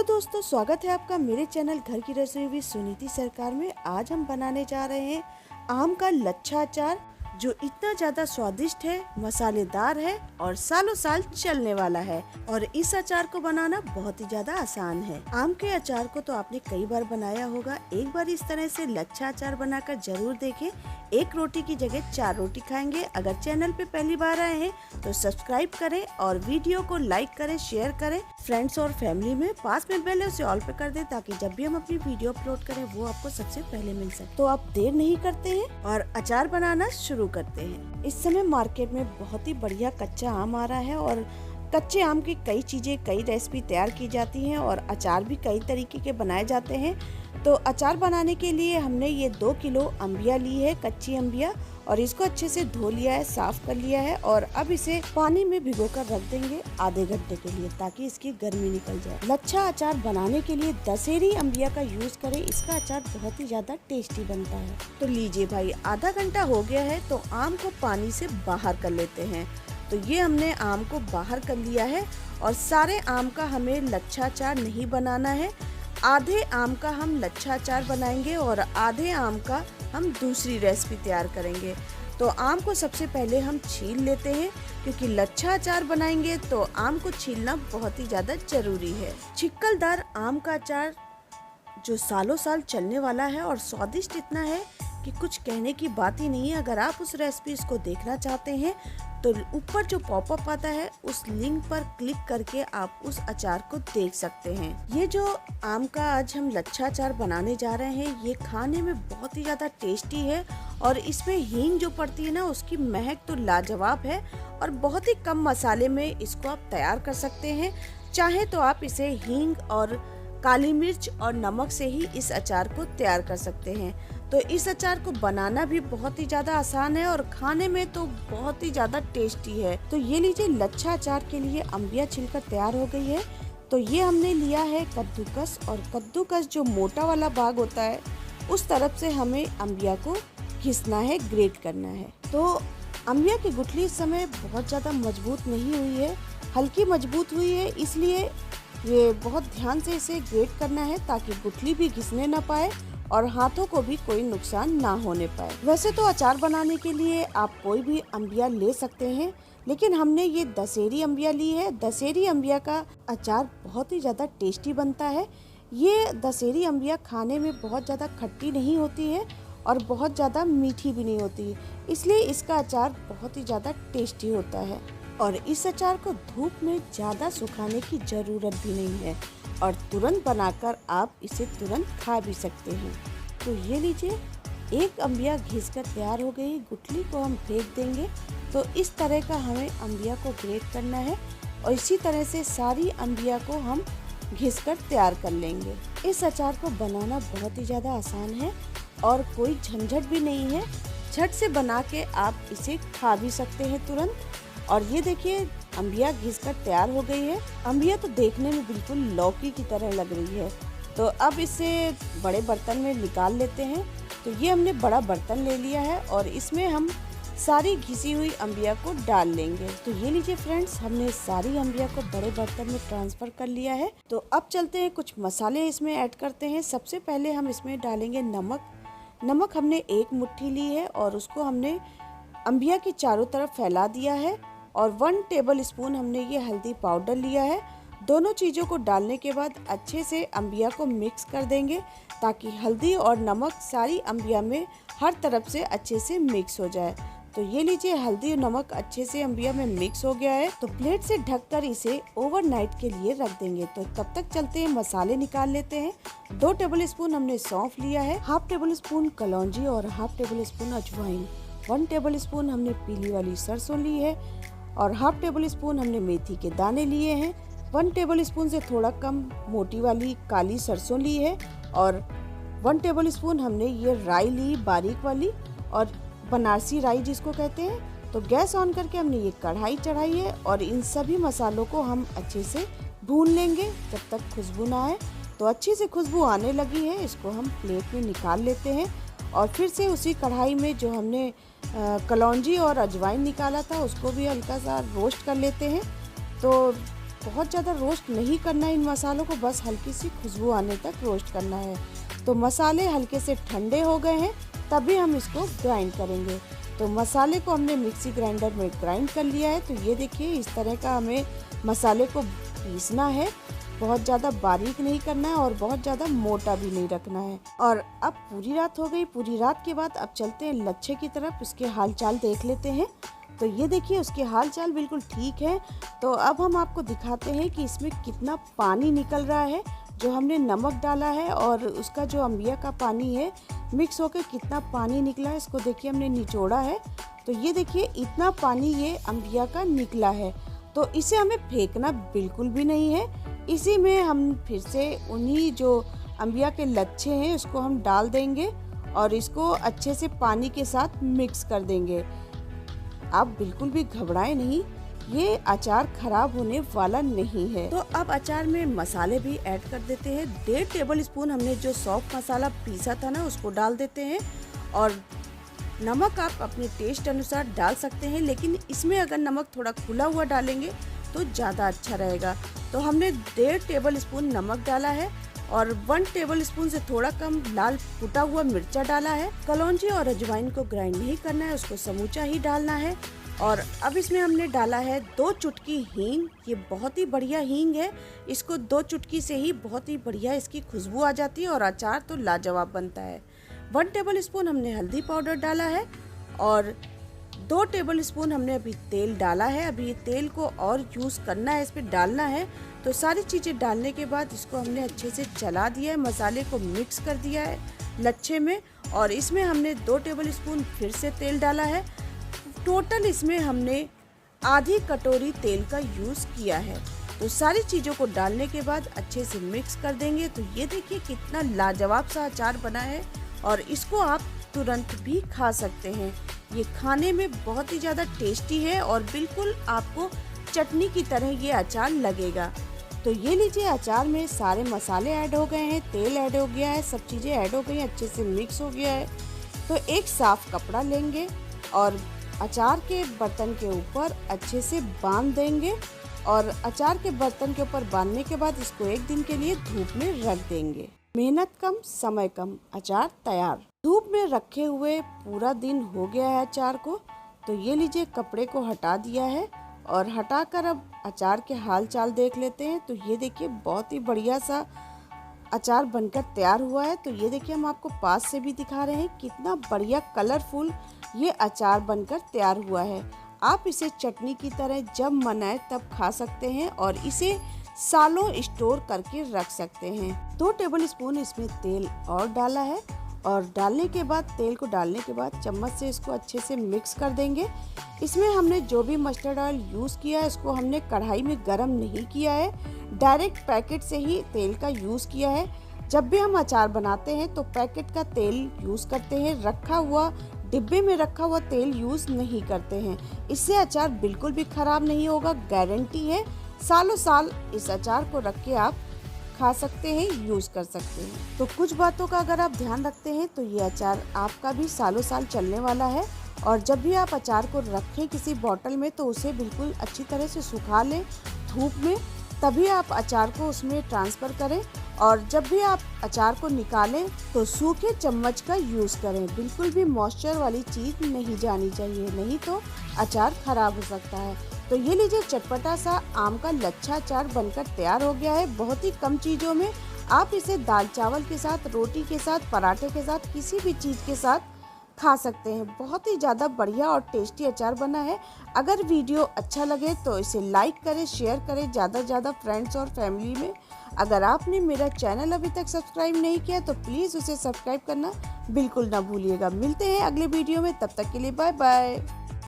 Hello दोस्तों, स्वागत है आपका मेरे चैनल घर की रसोई विद सुनीति सरकार में। आज हम बनाने जा रहे हैं आम का लच्छा अचार, जो इतना ज़्यादा स्वादिष्ट है, मसालेदार है और सालों साल चलने वाला है। और इस अचार को बनाना बहुत ही ज़्यादा आसान है। आम के अचार को तो आपने कई बार बनाया होगा, एक बार इस तरह से लच्छा अचार बनाकर जरूर देखें। एक रोटी की जगह 4 रोटी खाएंगे। अगर चैनल पे पहली बार आए हैं तो सब्सक्राइब करें और वीडियो को लाइक करें, शेयर करें फ्रेंड्स और फैमिली में। पास में बेल है उसे ऑल पे कर दें ताकि जब भी हम अपनी वीडियो अपलोड करें वो आपको सबसे पहले मिल सके। तो आप देर नहीं करते हैं और अचार बनाना शुरू करते हैं। इस समय मार्केट में बहुत ही बढ़िया कच्चा आम आ रहा है और कच्चे आम की कई चीजें, कई रेसिपी तैयार की जाती हैं और अचार भी कई तरीके के बनाए जाते हैं। तो अचार बनाने के लिए हमने ये 2 किलो अम्बिया ली है, कच्ची अम्बिया, और इसको अच्छे से धो लिया है, साफ कर लिया है। और अब इसे पानी में भिगोकर रख देंगे आधे घंटे के लिए ताकि इसकी गर्मी निकल जाए। लच्छा अचार बनाने के लिए दशहरी अम्बिया का यूज करें, इसका अचार बहुत ही ज्यादा टेस्टी बनता है। तो लीजिए भाई, आधा घंटा हो गया है तो आम को पानी से बाहर कर लेते हैं। तो ये हमने आम को बाहर कर लिया है और सारे आम का हमें लच्छा अचार नहीं बनाना है। आधे आम का हम लच्छा अचार बनाएंगे और आधे आम का हम दूसरी रेसिपी तैयार करेंगे। तो आम को सबसे पहले हम छील लेते हैं, क्योंकि लच्छा अचार बनाएंगे तो आम को छीलना बहुत ही ज़्यादा जरूरी है। छिक्कलदार आम का अचार जो सालों साल चलने वाला है और स्वादिष्ट इतना है कि कुछ कहने की बात ही नहीं है। अगर आप उस रेसिपी को देखना चाहते हैं तो ऊपर जो पॉपअप आता है उस लिंक पर क्लिक करके आप उस अचार को देख सकते हैं। ये जो आम का आज हम लच्छा अचार बनाने जा रहे हैं, ये खाने में बहुत ही ज्यादा टेस्टी है और इसमें हींग जो पड़ती है ना, उसकी महक तो लाजवाब है। और बहुत ही कम मसाले में इसको आप तैयार कर सकते हैं। चाहे तो आप इसे हींग और काली मिर्च और नमक से ही इस अचार को तैयार कर सकते हैं। तो इस अचार को बनाना भी बहुत ही ज्यादा आसान है और खाने में तो बहुत ही ज्यादा टेस्टी है। तो ये लीजिए, लच्छा अचार के लिए अम्बिया छिलकर तैयार हो गई है। तो ये हमने लिया है कद्दूकस, और कद्दूकस जो मोटा वाला भाग होता है उस तरफ से हमें अम्बिया को घिसना है, ग्रेट करना है। तो अम्बिया की गुठली इस समय बहुत ज्यादा मजबूत नहीं हुई है, हल्की मजबूत हुई है, इसलिए ये बहुत ध्यान से इसे ग्रेट करना है ताकि गुठली भी घिसने न पाए और हाथों को भी कोई नुकसान ना होने पाए। वैसे तो अचार बनाने के लिए आप कोई भी अम्बिया ले सकते हैं, लेकिन हमने ये दशहरी अम्बिया ली है। दशहरी अम्बिया का अचार बहुत ही ज़्यादा टेस्टी बनता है। ये दशहरी अम्बिया खाने में बहुत ज़्यादा खट्टी नहीं होती है और बहुत ज़्यादा मीठी भी नहीं होती, इसलिए इसका अचार बहुत ही ज़्यादा टेस्टी होता है। और इस अचार को धूप में ज़्यादा सुखाने की ज़रूरत भी नहीं है और तुरंत बनाकर आप इसे तुरंत खा भी सकते हैं। तो ये लीजिए, एक अम्बिया घिसकर तैयार हो गई, गुठली को हम फेंक देंगे। तो इस तरह का हमें अम्बिया को ग्रेट करना है और इसी तरह से सारी अम्बिया को हम घिसकर तैयार कर लेंगे। इस अचार को बनाना बहुत ही ज़्यादा आसान है और कोई झंझट भी नहीं है। झट से बना के आप इसे खा भी सकते हैं तुरंत। और ये देखिए, अम्बिया घिसकर तैयार हो गई है। अम्बिया तो देखने में बिल्कुल लौकी की तरह लग रही है। तो अब इसे बड़े बर्तन में निकाल लेते हैं। तो ये हमने बड़ा बर्तन ले लिया है और इसमें हम सारी घिसी हुई अम्बिया को डाल लेंगे। तो ये लीजिए फ्रेंड्स, हमने सारी अम्बिया को बड़े बर्तन में ट्रांसफर कर लिया है। तो अब चलते हैं, कुछ मसाले इसमें ऐड करते हैं। सबसे पहले हम इसमें डालेंगे नमक। नमक हमने 1 मुट्ठी ली है और उसको हमने अम्बिया की चारों तरफ फैला दिया है। और 1 टेबल स्पून हमने ये हल्दी पाउडर लिया है। दोनों चीज़ों को डालने के बाद अच्छे से अम्बिया को मिक्स कर देंगे ताकि हल्दी और नमक सारी अम्बिया में हर तरफ से अच्छे से मिक्स हो जाए। तो ये लीजिए, हल्दी और नमक अच्छे से अम्बिया में मिक्स हो गया है। तो प्लेट से ढककर इसे ओवरनाइट के लिए रख देंगे। तो तब तक चलते हैं, मसाले निकाल लेते हैं। 2 टेबल स्पून हमने सौंफ लिया है, 1/2 टेबल स्पून कलौंजी और 1/2 टेबल स्पून अजवाइन, 1 टेबल स्पून हमने पीली वाली सरसों ली है और 1/2 टेबल स्पून हमने मेथी के दाने लिए हैं। 1 टेबल स्पून से थोड़ा कम मोटी वाली काली सरसों ली है और 1 टेबल स्पून हमने ये राई ली, बारीक वाली, और बनारसी राई जिसको कहते हैं। तो गैस ऑन करके हमने ये कढ़ाई चढ़ाई है और इन सभी मसालों को हम अच्छे से भून लेंगे जब तक खुशबू ना आए। तो अच्छी से खुशबू आने लगी है, इसको हम प्लेट में निकाल लेते हैं और फिर से उसी कढ़ाई में जो हमने कलौंजी और अजवाइन निकाला था उसको भी हल्का सा रोस्ट कर लेते हैं। तो बहुत ज़्यादा रोस्ट नहीं करना है इन मसालों को, बस हल्की सी खुशबू आने तक रोस्ट करना है। तो मसाले हल्के से ठंडे हो गए हैं, तभी हम इसको ग्राइंड करेंगे। तो मसाले को हमने मिक्सी ग्राइंडर में ग्राइंड कर लिया है। तो ये देखिए इस तरह का हमें मसाले को पीसना है, बहुत ज़्यादा बारीक नहीं करना है और बहुत ज़्यादा मोटा भी नहीं रखना है। और अब पूरी रात हो गई, पूरी रात के बाद अब चलते हैं लच्छे की तरफ, उसके हालचाल देख लेते हैं। तो ये देखिए उसके हालचाल बिल्कुल ठीक है। तो अब हम आपको दिखाते हैं कि इसमें कितना पानी निकल रहा है। जो हमने नमक डाला है और उसका जो अम्बिया का पानी है मिक्स होकर कितना पानी निकला है, इसको देखिए हमने निचोड़ा है। तो ये देखिए इतना पानी ये अम्बिया का निकला है। तो इसे हमें फेंकना बिल्कुल भी नहीं है। इसी में हम फिर से उन्हीं जो अम्बिया के लच्छे हैं उसको हम डाल देंगे और इसको अच्छे से पानी के साथ मिक्स कर देंगे। आप बिल्कुल भी घबराएं नहीं, ये अचार खराब होने वाला नहीं है। तो अब अचार में मसाले भी ऐड कर देते हैं। 1.5 टेबल स्पून हमने जो सौंफ मसाला पीसा था ना उसको डाल देते हैं। और नमक आप अपने टेस्ट अनुसार डाल सकते हैं, लेकिन इसमें अगर नमक थोड़ा खुला हुआ डालेंगे तो ज़्यादा अच्छा रहेगा। तो हमने 1.5 टेबल स्पून नमक डाला है और 1 टेबल स्पून से थोड़ा कम लाल कुटा हुआ मिर्चा डाला है। कलौंजी और अजवाइन को ग्राइंड नहीं करना है, उसको समूचा ही डालना है। और अब इसमें हमने डाला है 2 चुटकी हींग। ये बहुत ही बढ़िया हींग है, इसको 2 चुटकी से ही बहुत ही बढ़िया इसकी खुशबू आ जाती है और अचार तो लाजवाब बनता है। 1 टेबल स्पून हमने हल्दी पाउडर डाला है और 2 टेबल स्पून हमने अभी तेल डाला है। अभी तेल को और यूज़ करना है, इसमें डालना है। तो सारी चीज़ें डालने के बाद इसको हमने अच्छे से चला दिया है, मसाले को मिक्स कर दिया है लच्छे में। और इसमें हमने 2 टेबल स्पून फिर से तेल डाला है। टोटल इसमें हमने आधी कटोरी तेल का यूज़ किया है। तो सारी चीज़ों को डालने के बाद अच्छे से मिक्स कर देंगे। तो ये देखिए कितना लाजवाब सा अचार बना है और इसको आप तुरंत भी खा सकते हैं। ये खाने में बहुत ही ज़्यादा टेस्टी है और बिल्कुल आपको चटनी की तरह ये अचार लगेगा। तो ये लीजिए अचार में सारे मसाले ऐड हो गए हैं, तेल ऐड हो गया है, सब चीज़ें ऐड हो गई हैं, अच्छे से मिक्स हो गया है। तो एक साफ कपड़ा लेंगे और अचार के बर्तन के ऊपर अच्छे से बांध देंगे। और अचार के बर्तन के ऊपर बांधने के बाद इसको 1 दिन के लिए धूप में रख देंगे। मेहनत कम समय कम, अचार तैयार। धूप में रखे हुए पूरा दिन हो गया है अचार को। तो ये लीजिए कपड़े को हटा दिया है और हटाकर अब अचार के हाल चाल देख लेते हैं। तो ये देखिए बहुत ही बढ़िया सा अचार बनकर तैयार हुआ है। तो ये देखिए हम आपको पास से भी दिखा रहे हैं कितना बढ़िया कलरफुल ये अचार बनकर तैयार हुआ है। आप इसे चटनी की तरह जब मन आए तब खा सकते हैं और इसे सालों स्टोर करके रख सकते हैं। 2 टेबल स्पून इसमें तेल और डाला है और डालने के बाद तेल को डालने के बाद चम्मच से इसको अच्छे से मिक्स कर देंगे। इसमें हमने जो भी मस्टर्ड ऑयल यूज़ किया है इसको हमने कढ़ाई में गरम नहीं किया है, डायरेक्ट पैकेट से ही तेल का यूज़ किया है। जब भी हम अचार बनाते हैं तो पैकेट का तेल यूज़ करते हैं, रखा हुआ डिब्बे में रखा हुआ तेल यूज़ नहीं करते हैं। इससे अचार बिल्कुल भी खराब नहीं होगा, गारंटी है। सालों साल इस अचार को रख के आप खा सकते हैं, यूज़ कर सकते हैं। तो कुछ बातों का अगर आप ध्यान रखते हैं तो ये अचार आपका भी सालों साल चलने वाला है। और जब भी आप अचार को रखें किसी बॉटल में तो उसे बिल्कुल अच्छी तरह से सुखा लें धूप में, तभी आप अचार को उसमें ट्रांसफ़र करें। और जब भी आप अचार को निकालें तो सूखे चम्मच का यूज़ करें, बिल्कुल भी मॉइस्चर वाली चीज़ नहीं जानी चाहिए, नहीं तो अचार खराब हो सकता है। तो ये लीजिए चटपटा सा आम का लच्छा अचार बनकर तैयार हो गया है। बहुत ही कम चीज़ों में आप इसे दाल चावल के साथ, रोटी के साथ, पराठे के साथ, किसी भी चीज़ के साथ खा सकते हैं। बहुत ही ज़्यादा बढ़िया और टेस्टी अचार बना है। अगर वीडियो अच्छा लगे तो इसे लाइक करें, शेयर करें ज़्यादा से ज़्यादा फ्रेंड्स और फैमिली में। अगर आपने मेरा चैनल अभी तक सब्सक्राइब नहीं किया तो प्लीज़ उसे सब्सक्राइब करना बिल्कुल ना भूलिएगा। मिलते हैं अगले वीडियो में, तब तक के लिए बाय बाय।